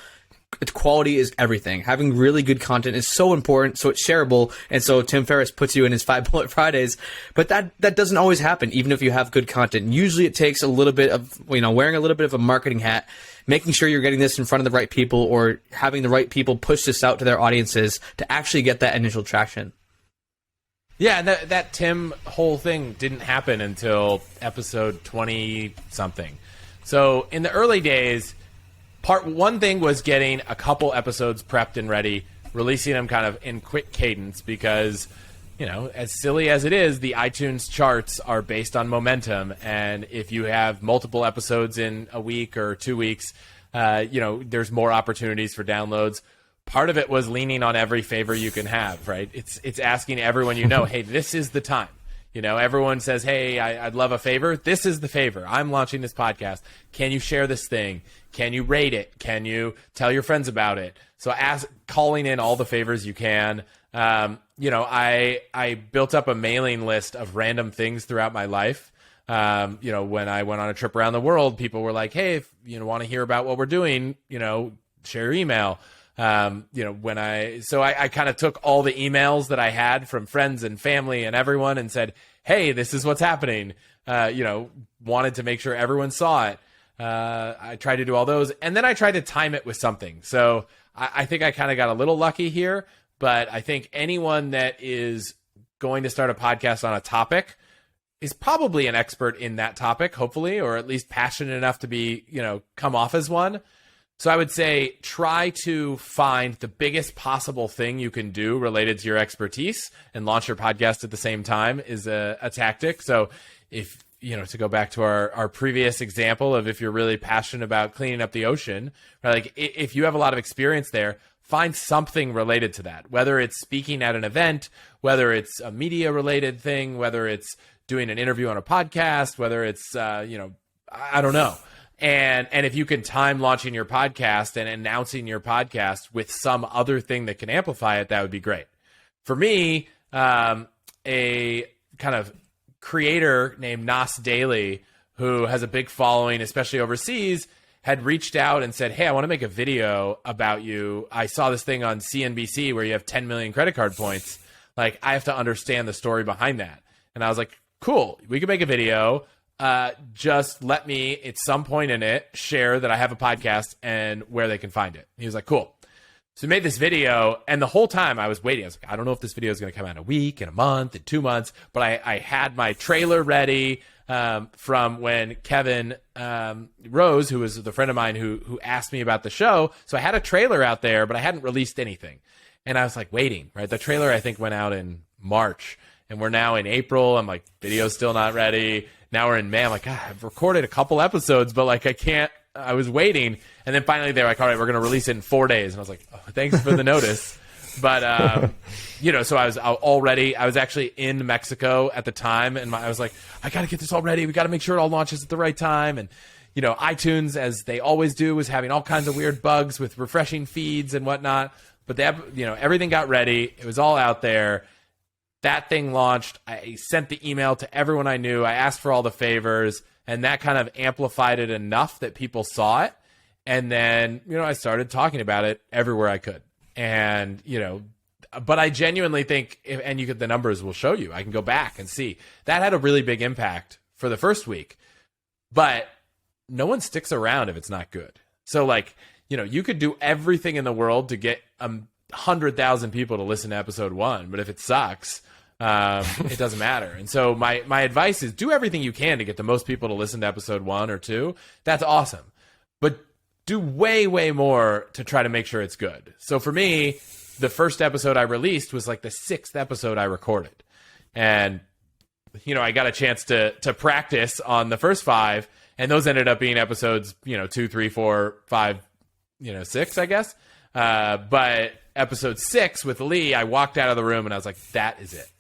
quality is everything. Having really good content is so important, so it's shareable, and so Tim Ferriss puts you in his 5-Bullet Fridays. But that doesn't always happen, even if you have good content. Usually it takes a little bit of, you know, wearing a little bit of a marketing hat, making sure you're getting this in front of the right people, or having the right people push this out to their audiences to actually get that initial traction. Yeah, and that Tim whole thing didn't happen until episode 20-something. So in the early days, part one thing was getting a couple episodes prepped and ready, releasing them kind of in quick cadence, because, you know, as silly as it is, the iTunes charts are based on momentum. And if you have multiple episodes in a week or 2 weeks, you know, there's more opportunities for downloads. Part of it was leaning on every favor you can have, right? It's asking everyone you know, hey, this is the time. You know, everyone says, hey, I'd love a favor. This is the favor. I'm launching this podcast. Can you share this thing? Can you rate it? Can you tell your friends about it? So calling in all the favors you can. You know, I built up a mailing list of random things throughout my life. When I went on a trip around the world, people were like, hey, if you want to hear about what we're doing, share your email. I kind of took all the emails that I had from friends and family and everyone and said, hey, this is what's happening. Wanted to make sure everyone saw it. I tried to do all those, and then I tried to time it with something. So I think I kind of got a little lucky here, but I think anyone that is going to start a podcast on a topic is probably an expert in that topic, hopefully, or at least passionate enough to be, come off as one. So I would say try to find the biggest possible thing you can do related to your expertise and launch your podcast at the same time is a tactic. So if, to go back to our previous example of if you're really passionate about cleaning up the ocean, right, like if you have a lot of experience there, find something related to that, whether it's speaking at an event, whether it's a media related thing, whether it's doing an interview on a podcast, whether it's, I don't know. And if you can time launching your podcast and announcing your podcast with some other thing that can amplify it, that would be great. For me, a kind of creator named Nas Daily, who has a big following, especially overseas, had reached out and said, hey, I want to make a video about you. I saw this thing on CNBC where you have 10 million credit card points. Like, I have to understand the story behind that. And I was like, cool, we can make a video. Just let me, at some point in it, share that I have a podcast and where they can find it. He was like, cool. So we made this video, and the whole time I was waiting. I was like, I don't know if this video is going to come out in a week, in a month, in 2 months, but I had my trailer ready from when Kevin Rose, who was the friend of mine who asked me about the show. So I had a trailer out there, but I hadn't released anything. And I was like waiting, right? The trailer, I think, went out in March, and we're now in April. I'm like, video's still not ready. Now we're in May. I'm like, God, I've recorded a couple episodes, but like I was waiting. And then finally they're like, all right, we're going to release it in 4 days. And I was like, oh, thanks for the notice. But, so I was actually in Mexico at the time. And I was like, I got to get this all ready. We got to make sure it all launches at the right time. And, iTunes, as they always do, was having all kinds of weird bugs with refreshing feeds and whatnot. But everything got ready. It was all out there. That thing launched. I sent the email to everyone I knew. I asked for all the favors, and that kind of amplified it enough that people saw it. And then, I started talking about it everywhere I could. And, but I genuinely think, the numbers will show you, I can go back and see that had a really big impact for the first week, but no one sticks around if it's not good. So you could do everything in the world to get 100,000 people to listen to episode 1, but if it sucks, it doesn't matter. And so my advice is do everything you can to get the most people to listen to episode 1 or 2. That's awesome. But do way, way more to try to make sure it's good. So for me, the first episode I released was like the 6th episode I recorded. And, I got a chance to practice on the first 5, and those ended up being episodes, 2, 3, 4, 5, 6, I guess. But episode 6 with Lee, I walked out of the room and I was like, that is it.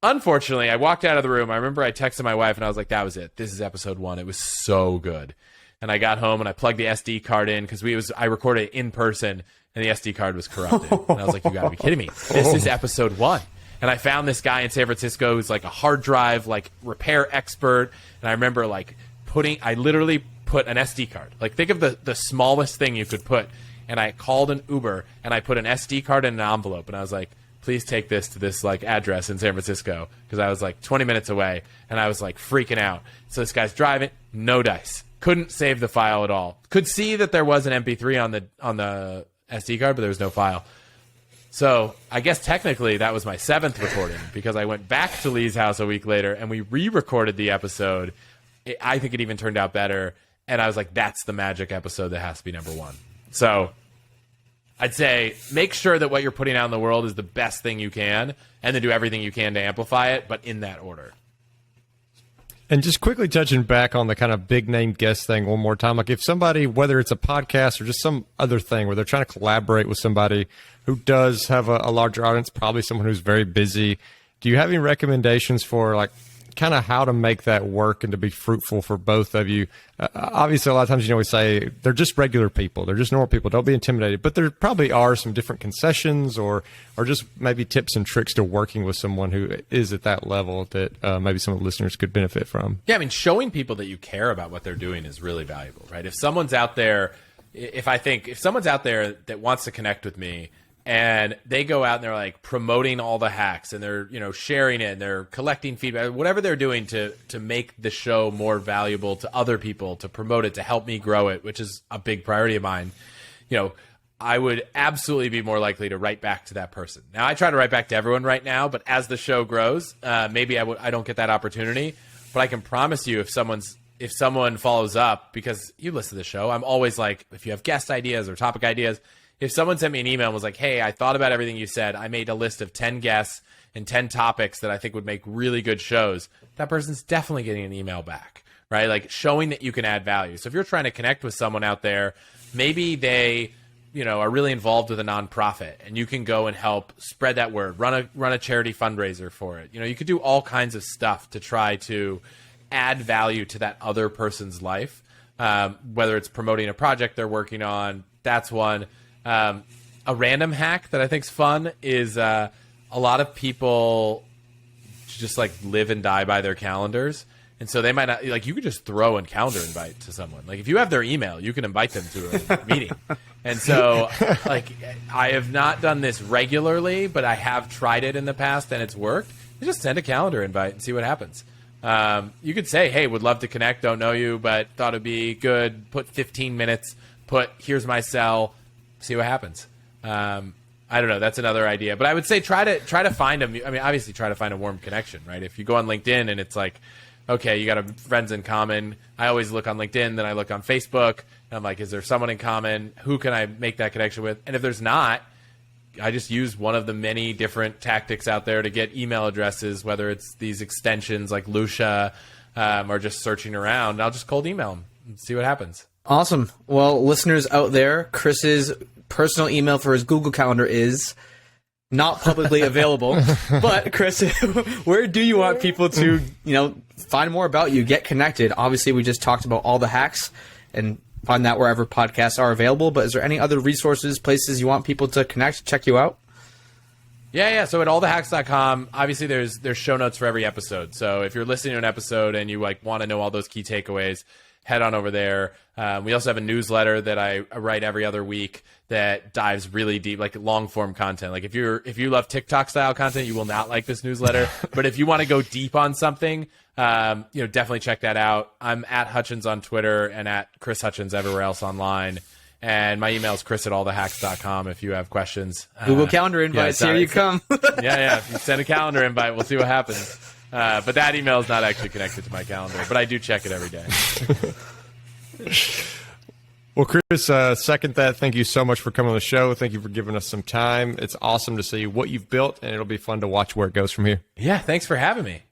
Unfortunately, I walked out of the room. I remember I texted my wife and I was like, that was it. This is episode 1. It was so good. And I got home and I plugged the SD card in because I recorded it in person and the SD card was corrupted. And I was like, you got to be kidding me. This is episode 1. And I found this guy in San Francisco who's like a hard drive, repair expert. And I remember I literally put an SD card. Think of the smallest thing you could put. And I called an Uber and I put an SD card in an envelope. And I was like, please take this to this address in San Francisco. Because I was 20 minutes away and I was freaking out. So this guy's driving, no dice. Couldn't save the file at all. Could see that there was an MP3 on the SD card, but there was no file. So I guess technically that was my 7th recording because I went back to Lee's house a week later and we re-recorded the episode. I think it even turned out better. And I was like, that's the magic episode that has to be number 1. So I'd say make sure that what you're putting out in the world is the best thing you can and then do everything you can to amplify it, but in that order. And just quickly touching back on the kind of big name guest thing one more time, if somebody, whether it's a podcast or just some other thing where they're trying to collaborate with somebody who does have a larger audience, probably someone who's very busy, do you have any recommendations for kind of how to make that work and to be fruitful for both of you. Obviously, a lot of times, we say they're just regular people. They're just normal people. Don't be intimidated. But there probably are some different concessions or just maybe tips and tricks to working with someone who is at that level that maybe some of the listeners could benefit from. Yeah, I mean, showing people that you care about what they're doing is really valuable, right? If someone's out there, if someone's out there that wants to connect with me, and they go out and they're like promoting all the hacks and they're, sharing it and they're collecting feedback, whatever they're doing to make the show more valuable to other people, to promote it, to help me grow it, which is a big priority of mine, I would absolutely be more likely to write back to that person. Now, I try to write back to everyone right now, but as the show grows, maybe I don't get that opportunity. But I can promise you, if someone follows up, because you listen to the show, I'm always like, if you have guest ideas or topic ideas, if someone sent me an email and was like, hey, I thought about everything you said, I made a list of 10 guests and 10 topics that I think would make really good shows, that person's definitely getting an email back, right? Like showing that you can add value. So if you're trying to connect with someone out there, maybe they, are really involved with a nonprofit and you can go and help spread that word, run a charity fundraiser for it. You could do all kinds of stuff to try to add value to that other person's life, whether it's promoting a project they're working on. That's one. A random hack that I think is fun is a lot of people just like live and die by their calendars. And so they might not, like, you could just throw a calendar invite to someone. Like, if you have their email, you can invite them to a meeting. And so, like, I have not done this regularly, but I have tried it in the past and it's worked. You just send a calendar invite and see what happens. You could say, hey, would love to connect, don't know you, but thought it'd be good. Put 15 minutes, here's my cell. See what happens. I don't know. That's another idea. But I would say try to find obviously try to find a warm connection, right? If you go on LinkedIn and it's like, okay, you got friends in common. I always look on LinkedIn, then I look on Facebook, and I'm like, is there someone in common? Who can I make that connection with? And if there's not, I just use one of the many different tactics out there to get email addresses, whether it's these extensions like Lucia or just searching around. I'll just cold email them and see what happens. Awesome. Well, listeners out there, Chris's personal email for his Google Calendar is not publicly available. But Chris, where do you want people to, find more about you, get connected? Obviously, we just talked about all the hacks and find that wherever podcasts are available. But is there any other resources, places you want people to connect, check you out? Yeah. So at allthehacks.com, obviously there's show notes for every episode. So if you're listening to an episode and you want to know all those key takeaways, head on over there. We also have a newsletter that I write every other week that dives really deep, like long form content. Like if you love TikTok style content, you will not like this newsletter. But if you want to go deep on something, definitely check that out. I'm at Hutchins on Twitter and at Chris Hutchins everywhere else online. And my email is chris@allthehacks.com if you have questions. Google Calendar invites, here you come. Yeah. If you send a calendar invite, we'll see what happens. But that email is not actually connected to my calendar, but I do check it every day. Well, Chris, second that. Thank you so much for coming on the show. Thank you for giving us some time. It's awesome to see what you've built, and it'll be fun to watch where it goes from here. Yeah, thanks for having me.